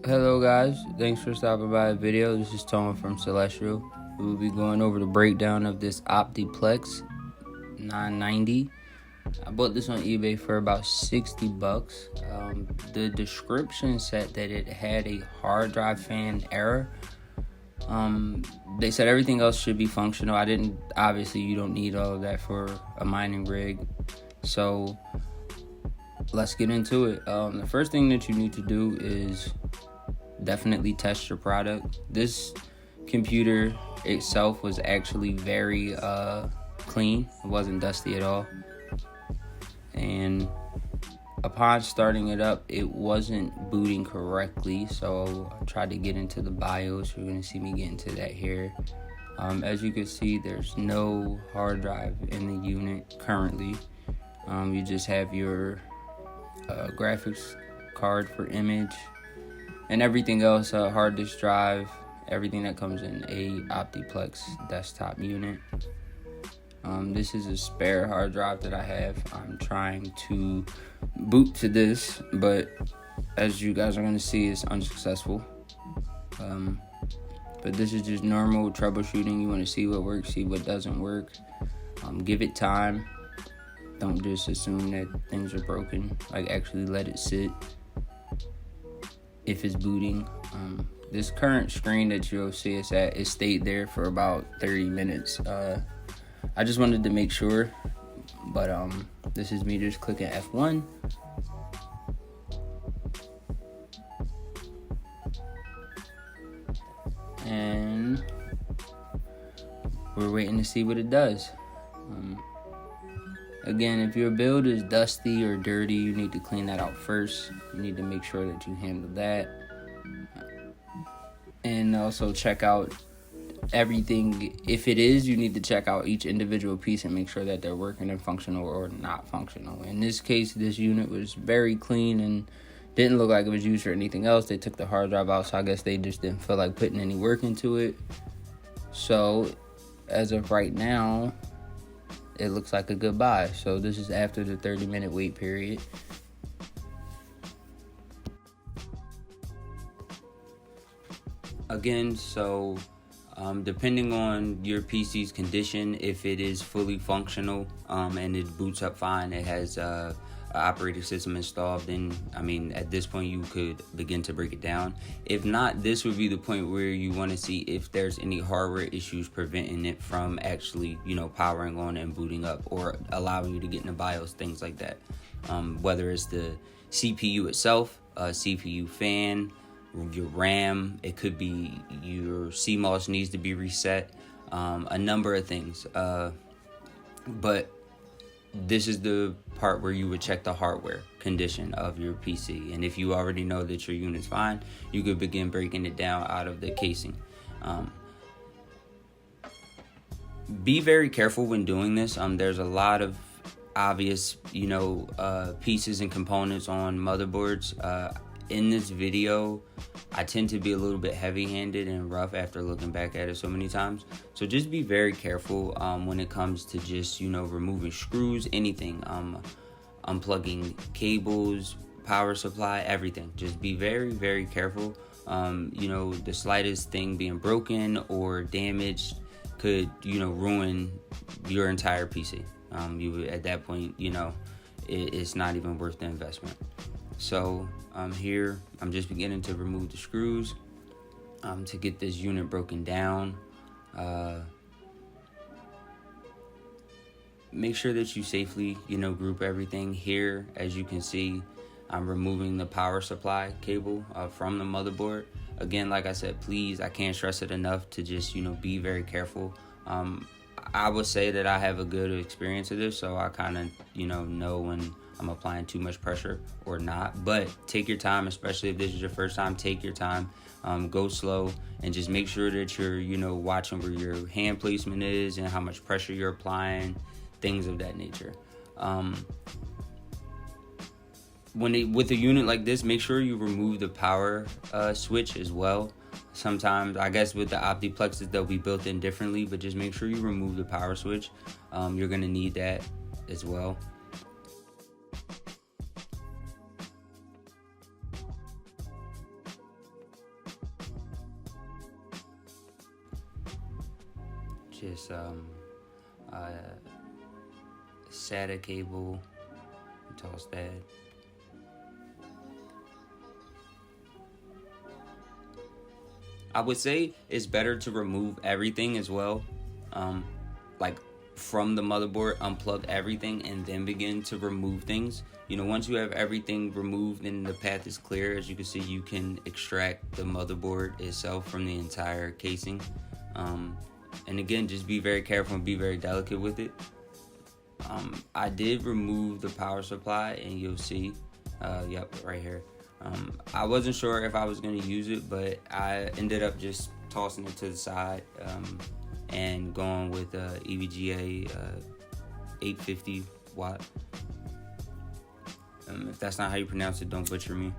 Hello guys, thanks for stopping by the video. This is Toma from Celestial. We will be going over the breakdown of this Optiplex 990. I bought this on eBay for about 60 bucks. The description said that it had a hard drive fan error. They said everything else should be functional. Obviously you don't need all of that for a mining rig. So let's get into it. The first thing that you need to do is definitely test your product. This computer itself was actually very clean. It wasn't dusty at all. And upon starting it up, it wasn't booting correctly. So I tried to get into the BIOS. You're going to see me get into that here. As you can see, there's no hard drive in the unit currently. You just have your graphics card for image and everything else, hard disk drive, everything that comes in a Optiplex desktop unit. This is a spare hard drive that I have. I'm trying to boot to this, but as you guys are going to see, it's unsuccessful. But this is just normal troubleshooting. You want to see what works, see what doesn't work. Give it time. Don't just assume that things are broken. Like, actually let it sit if it's booting. This current screen that you'll see us at, it stayed there for about 30 minutes. I just wanted to make sure, but this is me just clicking F1. And we're waiting to see what it does. Again, if your build is dusty or dirty, you need to clean that out first. You need to make sure that you handle that. And also check out everything. If it is, you need to check out each individual piece and make sure that they're working and functional or not functional. In this case, this unit was very clean and didn't look like it was used for anything else. They took the hard drive out, so I guess they just didn't feel like putting any work into it. So as of right now, it looks like a good buy. So this is after the 30-minute wait period. Again, so depending on your PC's condition, if it is fully functional and it boots up fine, it has an operating system installed, then at this point you could begin to break it down. If not, this would be the point where you want to see if there's any hardware issues preventing it from actually powering on and booting up or allowing you to get in the BIOS, things like that. Whether it's the CPU itself, CPU fan, your RAM, it could be your CMOS needs to be reset, a number of things, but this is the part where you would check the hardware condition of your PC. And if you already know that your unit's fine, you could begin breaking it down out of the casing. Be very careful when doing this. There's a lot of obvious, pieces and components on motherboards. In this video, I tend to be a little bit heavy-handed and rough after looking back at it so many times. So just be very careful when it comes to just, removing screws, anything, unplugging cables, power supply, everything. Just be very, very careful. The slightest thing being broken or damaged could, ruin your entire PC. At that point, it's not even worth the investment. So here I'm just beginning to remove the screws to get this unit broken down. Make sure that you safely group everything. Here, as you can see, I'm removing the power supply cable from the motherboard. Again, like I said, please, I can't stress it enough to just be very careful. I would say that I have a good experience of this, so I kind of know when I'm applying too much pressure or not. But take your time, especially if this is your first time. Take your time, go slow, and just make sure that you're watching where your hand placement is and how much pressure you're applying, things of that nature. With a unit like this, make sure you remove the power switch as well. Sometimes, I guess with the Optiplexes, they'll be built in differently, but just make sure you remove the power switch. You're going to need that as well. just SATA cable. Toss that. I would say it's better to remove everything as well, like from the motherboard, unplug everything and then begin to remove things. Once you have everything removed and the path is clear, as you can see, you can extract the motherboard itself from the entire casing. And again, just be very careful and be very delicate with it. I did remove the power supply, and you'll see, yep, right here. I wasn't sure if I was going to use it, but I ended up just tossing it to the side and going with EVGA 850 watt. If that's not how you pronounce it, don't butcher me.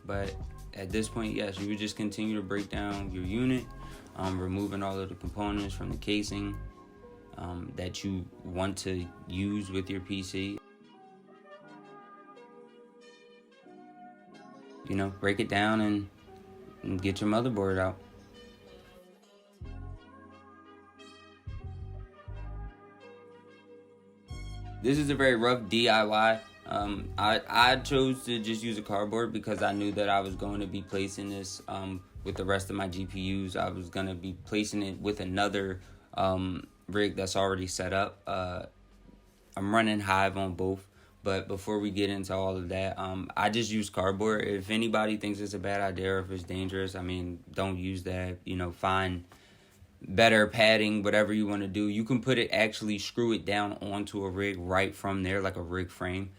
But at this point, yes, you would just continue to break down your unit, removing all of the components from the casing that you want to use with your PC. Break it down and get your motherboard out. This is a very rough DIY. I chose to just use a cardboard because I knew that I was going to be placing this with the rest of my GPUs. I was going to be placing it with another rig that's already set up. I'm running Hive on both. But before we get into all of that, I just use cardboard. If anybody thinks it's a bad idea or if it's dangerous, don't use that. Find better padding, whatever you want to do. You can actually screw it down onto a rig right from there, like a rig frame.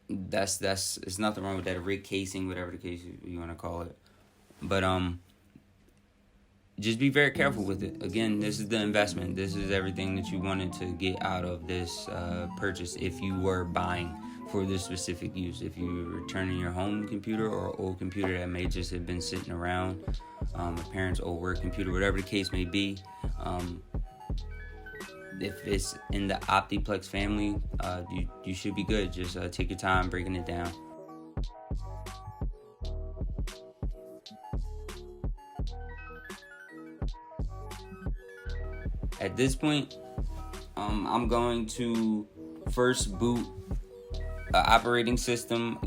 It's nothing wrong with that, a rig casing, whatever the case you want to call it. But just be very careful with it. Again, this is the investment. This is everything that you wanted to get out of this purchase if you were buying for this specific use. If you're returning your home computer or old computer that may just have been sitting around, a parent's old work computer, whatever the case may be, if it's in the Optiplex family, you should be good. Just take your time breaking it down. At this point, I'm going to first boot operating system,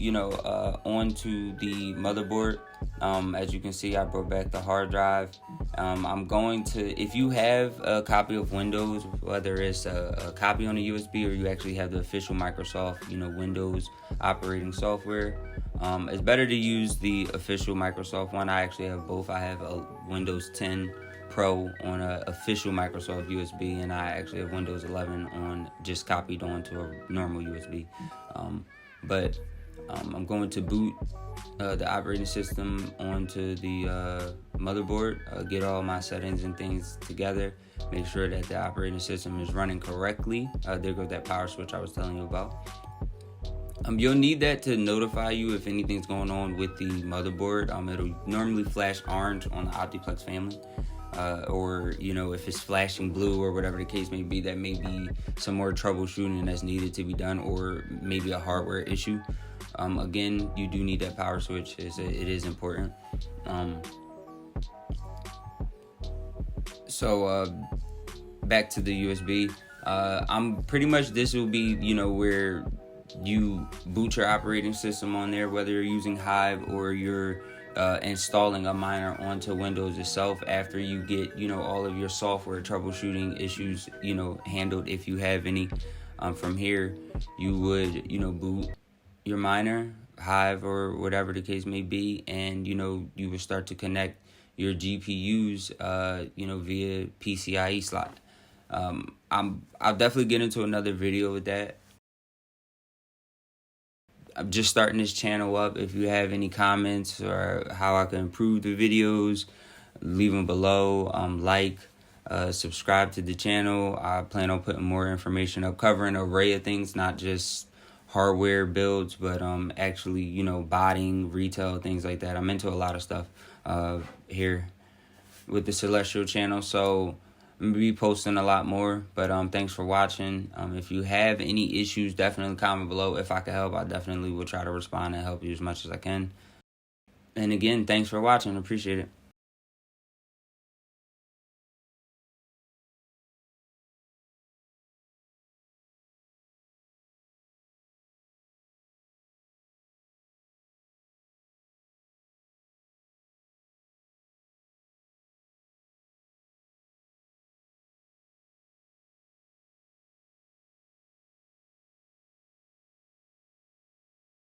onto the motherboard. As you can see, I brought back the hard drive. I'm going to, if you have a copy of Windows, whether it's a copy on a USB or you actually have the official Microsoft, Windows operating software, it's better to use the official Microsoft one. I actually have both. I have a Windows 10 Pro on an official Microsoft USB, and I actually have Windows 11 on just copied onto a normal USB. But I'm going to boot the operating system onto the motherboard, get all my settings and things together, make sure that the operating system is running correctly. There goes that power switch I was telling you about. You'll need that to notify you if anything's going on with the motherboard. It'll normally flash orange on the Optiplex family. Or if it's flashing blue or whatever the case may be, that may be some more troubleshooting that's needed to be done, or maybe a hardware issue. Again, you do need that power switch. It is important. So back to the USB. I'm pretty much, this will be where you boot your operating system on there, whether you're using Hive or you're installing a miner onto Windows itself. After you get all of your software troubleshooting issues handled, if you have any, from here you would boot your miner, Hive, or whatever the case may be, and you would start to connect your GPUs via PCIe slot. I'll definitely get into another video with that. I'm just starting this channel up. If you have any comments or how I can improve the videos, leave them below. Subscribe to the channel. I plan on putting more information up, covering an array of things, not just hardware builds, but actually, botting, retail, things like that. I'm into a lot of stuff here with the Celestial channel. So I'm gonna be posting a lot more, but thanks for watching. If you have any issues, definitely comment below. If I can help, I definitely will try to respond and help you as much as I can. And again, thanks for watching. Appreciate it.